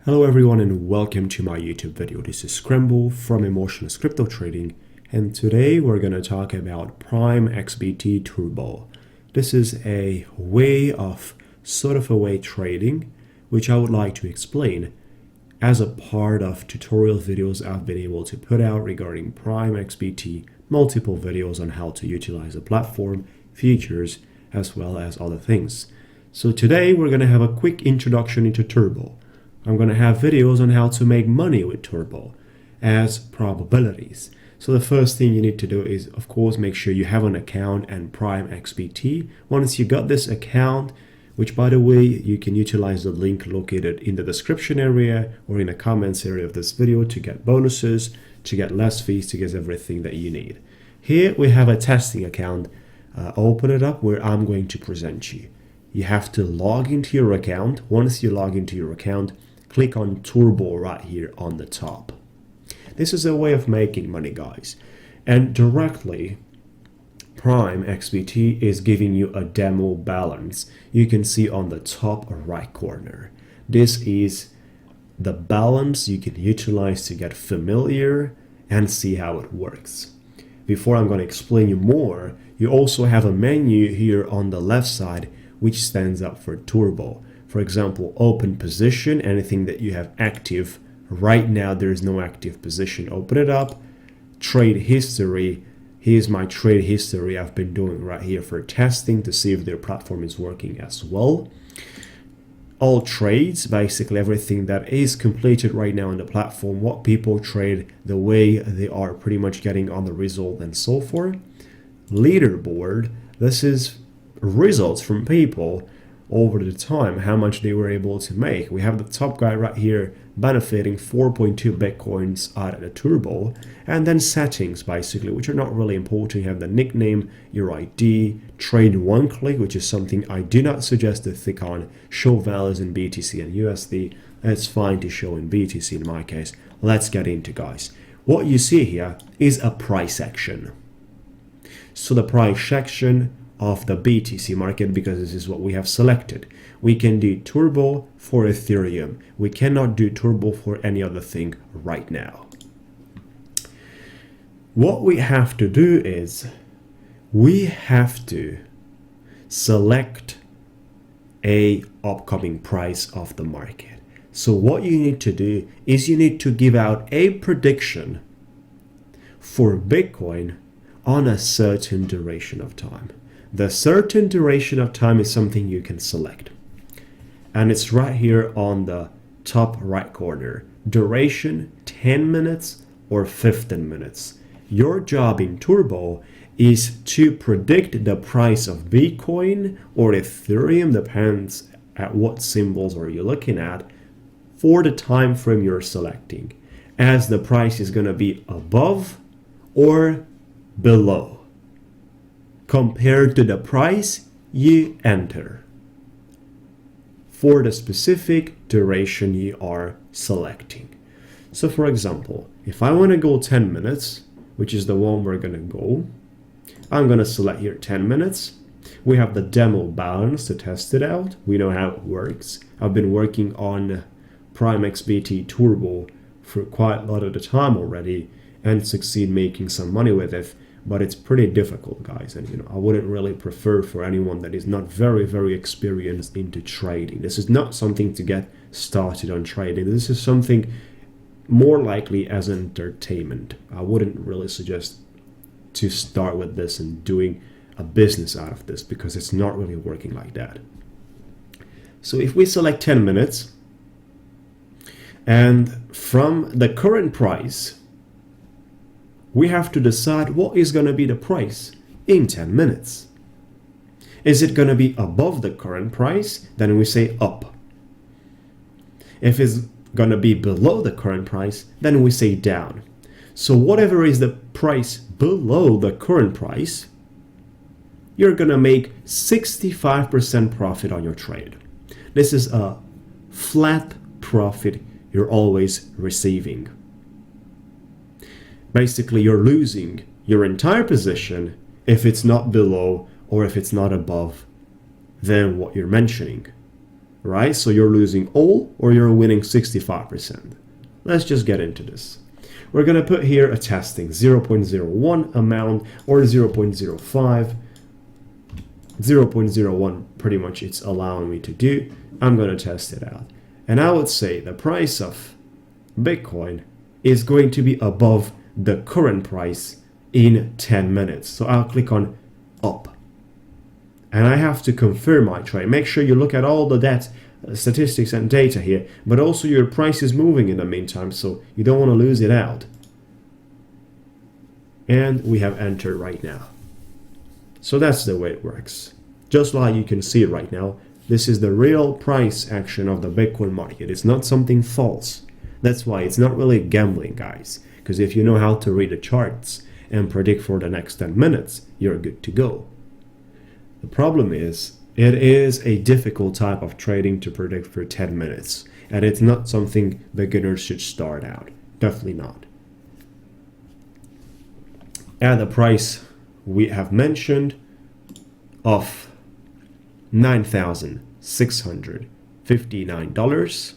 Hello everyone and welcome to my YouTube video. This is Scramble from Emotionless Crypto Trading, and today we're going to talk about PrimeXBT Turbo. This is a way of trading which I would like to explain as a part of tutorial videos I've been able to put out regarding PrimeXBT, multiple videos on how to utilize the platform, features, as well as other things. So today we're going to have a quick introduction into Turbo. I'm going to have videos on how to make money with Turbo as probabilities. So the first thing you need to do is, of course, make sure you have an account and PrimeXBT. Once you got this account, which by the way, you can utilize the link located in the description area or in the comments area of this video to get bonuses, to get less fees, to get everything that you need. Here we have a testing account. Open it up where I'm going to present you. You have to log into your account. Once you log into your account, click on Turbo right here on the top. This is a way of making money, guys. And directly, PrimeXBT is giving you a demo balance. You can see on the top right corner. This is the balance you can utilize to get familiar and see how it works. Before I'm going to explain you more, you also have a menu here on the left side which stands up for Turbo. For example, open position, anything that you have active. Right now, there is no active position. Open it up. Trade history. Here's my trade history I've been doing right here for testing to see if their platform is working as well. All trades, basically everything that is completed right now on the platform, what people trade, the way they are pretty much getting on the result and so forth. Leaderboard, this is results from people over the time, how much they were able to make. We have the top guy right here benefiting 4.2 bitcoins out of the Turbo, and then settings basically, which are not really important. You have the nickname, your ID, trade one click, which is something I do not suggest to click on, show values in BTC and USD. It's fine to show in BTC in my case. Let's get into, guys. What you see here is a price section. So the price section of the BTC market, because this is what we have selected. We can do Turbo for Ethereum. We cannot do Turbo for any other thing right now. What we have to do is we have to select a upcoming price of the market. So what you need to do is you need to give out a prediction for Bitcoin on a certain duration of time. The certain duration of time is something you can select. And it's right here on the top right corner. Duration 10 minutes or 15 minutes. Your job in Turbo is to predict the price of Bitcoin or Ethereum, depends at what symbols are you looking at, for the time frame you're selecting, as the price is going to be above or below compared to the price you enter for the specific duration you are selecting. So for example, if I want to go 10 minutes, which is the one we're going to go, I'm going to select here 10 minutes. We have the demo balance to test it out. We know how it works. I've been working on PrimeXBT Turbo for quite a lot of the time already and succeed making some money with it. But it's pretty difficult, guys, and I wouldn't really prefer for anyone that is not very experienced into trading. This is not something to get started on trading. This is something more likely as entertainment. I wouldn't really suggest to start with this and doing a business out of this, because it's not really working like that. So if we select 10 minutes, and from the current price, we have to decide what is going to be the price in 10 minutes. Is it going to be above the current price? Then we say up. If it's going to be below the current price, then we say down. So whatever is the price below the current price, you're going to make 65% profit on your trade. This is a flat profit you're always receiving. Basically, you're losing your entire position if it's not below or if it's not above than what you're mentioning. right? So you're losing all or you're winning 65%. Let's just get into this. We're going to put here a testing 0.01 amount or 0.05. 0.01 pretty much it's allowing me to do. I'm going to test it out. And I would say the price of Bitcoin is going to be above the current price in 10 minutes. So I'll click on up. And I have to confirm my trade. Make sure you look at all the statistics and data here, but also your price is moving in the meantime, so you don't want to lose it out. And we have entered right now. So that's the way it works. Just like you can see right now, this is the real price action of the Bitcoin market. It's not something false. That's why it's not really gambling, guys. Because if you know how to read the charts and predict for the next 10 minutes, you're good to go. The problem is, it is a difficult type of trading to predict for 10 minutes. And it's not something beginners should start out. Definitely not. At the price we have mentioned of $9,659.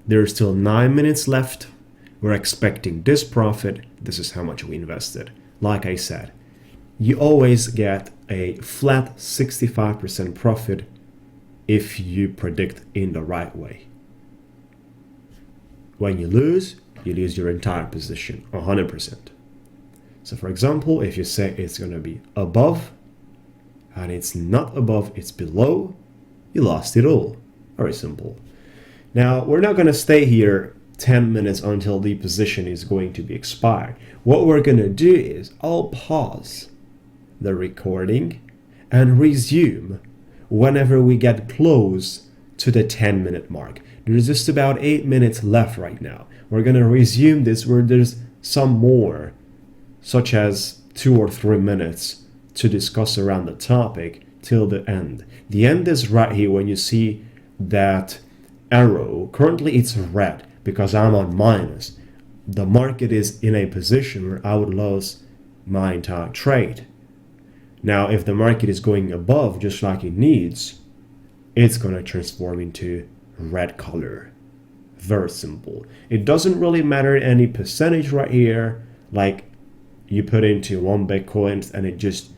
There's still 9 minutes left. We're expecting this profit. This is how much we invested. Like I said, you always get a flat 65% profit if you predict in the right way. When you lose your entire position, 100%. So for example, if you say it's going to be above, and it's not above, it's below, you lost it all. Very simple. Now, we're not going to stay here 10 minutes until the position is going to be expired. What we're going to do is I'll pause the recording and resume whenever we get close to the 10-minute mark. There's just about 8 minutes left right now. We're going to resume this where there's some more, such as 2 or 3 minutes to discuss around the topic till the end. The end is right here when you see that arrow. Currently it's red because I'm on minus. The market is in a position where I would lose my entire trade. Now if the market is going above just like it needs, it's going to transform into red color. Very simple. It doesn't really matter any percentage right here, like you put into 1 Bitcoin and it just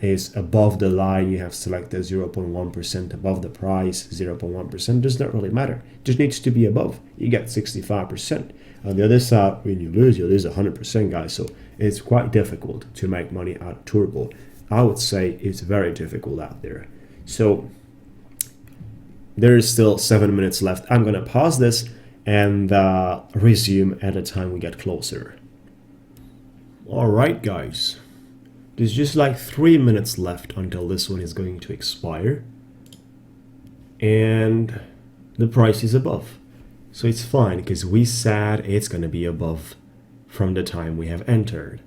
is above the line. You have selected 0.1% above the price. 0.1% does not really matter. It just needs to be above. You get 65%. On the other side, when you lose 100%, guys. So it's quite difficult to make money out of Turbo. I would say it's very difficult out there. So there is still 7 minutes left. I'm going to pause this and resume at the time we get closer. All right, guys. There's just like 3 minutes left until this one is going to expire. And the price is above. So it's fine because we said it's going to be above from the time we have entered.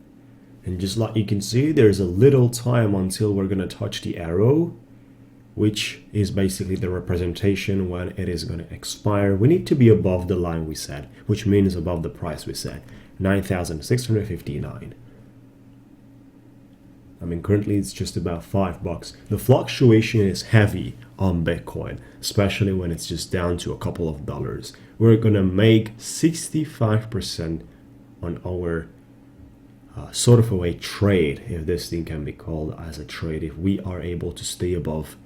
And just like you can see, there's a little time until we're going to touch the arrow, which is basically the representation when it is going to expire. We need to be above the line we said, which means above the price we said, 9,659. I mean, currently it's just about $5. The fluctuation is heavy on Bitcoin, especially when it's just down to a couple of dollars. We're gonna make 65% on our sort of a trade, if this thing can be called as a trade, if we are able to stay above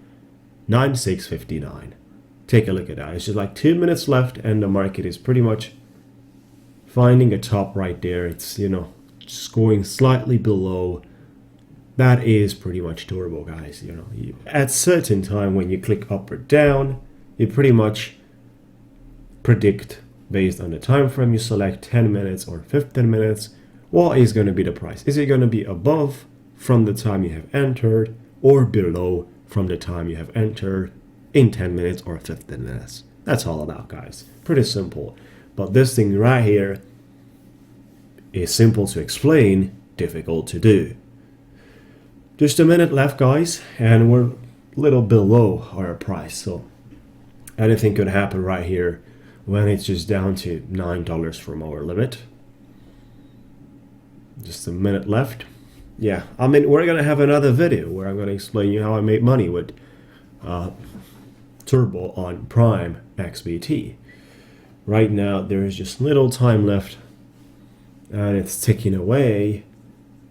9,659. Take a look at that. It's just like 2 minutes left and the market is pretty much finding a top right there. It's, just going slightly below. That is pretty much Turbo, guys. At certain time when you click up or down, you pretty much predict based on the time frame you select, 10 minutes or 15 minutes, what is going to be the price. Is it going to be above from the time you have entered or below from the time you have entered in 10 minutes or 15 minutes? That's all about, guys. Pretty simple. But this thing right here is simple to explain, difficult to do. Just a minute left, guys, and we're a little below our price, so anything could happen right here when it's just down to $9 from our limit. Just a minute left. Yeah, I mean, we're gonna have another video where I'm gonna explain you how I made money with Turbo on PrimeXBT. Right now there is just little time left and it's ticking away.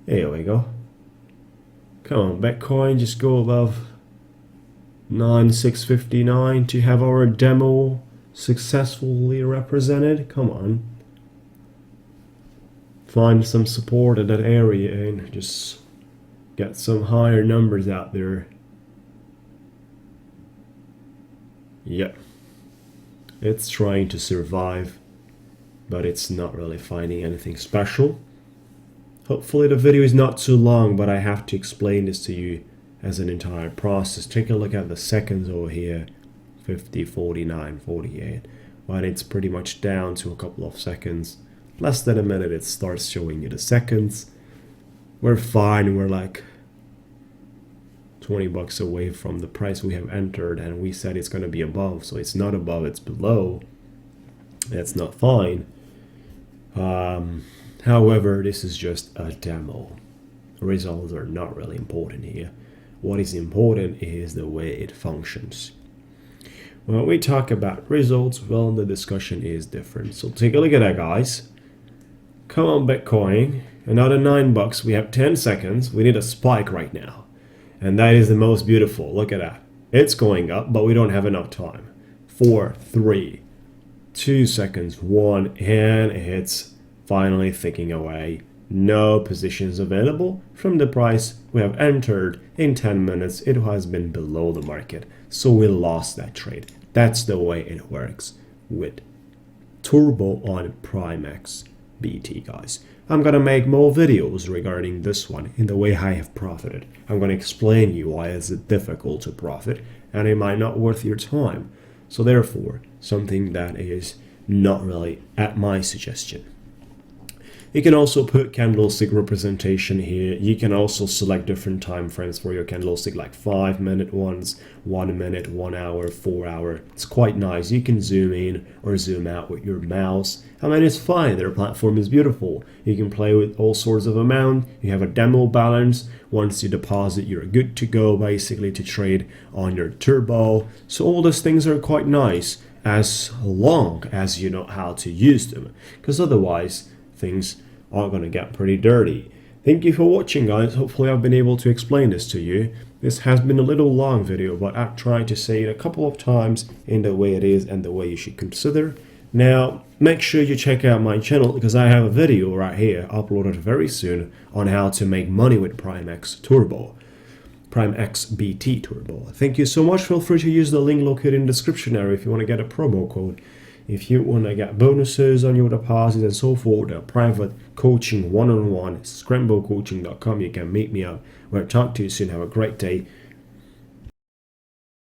There we go. Come on, Bitcoin, just go above 9,659 to have our demo successfully represented. Come on. Find some support at that area and just get some higher numbers out there. Yep. It's trying to survive, but it's not really finding anything special. Hopefully the video is not too long, but I have to explain this to you as an entire process. Take a look at the seconds over here, 50, 49, 48. When it's pretty much down to a couple of seconds, less than a minute, it starts showing you the seconds. We're fine, we're like 20 bucks away from the price we have entered, and we said it's going to be above, so it's not above, it's below. That's not fine. However, this is just a demo. Results are not really important here. What is important is the way it functions. When we talk about results, well, the discussion is different. So take a look at that, guys. Come on, Bitcoin. Another 9 bucks. We have 10 seconds. We need a spike right now. And that is the most beautiful. Look at that. It's going up, but we don't have enough time. 4, 3, 2 seconds, 1, and it's finally ticking away. No positions available from the price we have entered. In 10 minutes, it has been below the market. So we lost that trade. That's the way it works with Turbo on PrimeXBT, guys. I'm gonna make more videos regarding this one in the way I have profited. I'm gonna explain you why it's difficult to profit and it might not worth your time. So therefore, something that is not really at my suggestion. You can also put candlestick representation here. You can also select different time frames for your candlestick, like 5-minute ones, 1 minute, 1 hour, 4 hour. It's quite nice. You can zoom in or zoom out with your mouse. I mean, it's fine. Their platform is beautiful. You can play with all sorts of amount. You have a demo balance. Once you deposit, you're good to go basically to trade on your Turbo. So all those things are quite nice as long as you know how to use them, because otherwise things are going to get pretty dirty. Thank you for watching, guys. Hopefully I've been able to explain this to you. This has been a little long video, but I've tried to say it a couple of times in the way it is and the way you should consider. Now, make sure you check out my channel because I have a video right here uploaded very soon on how to make money with PrimeXBT Turbo. Thank you so much. Feel free to use the link located in the description area if you want to get a promo code. If you want to get bonuses on your deposits and so forth, private coaching one-on-one, scramblecoaching.com. You can meet me up. We'll talk to you soon. Have a great day.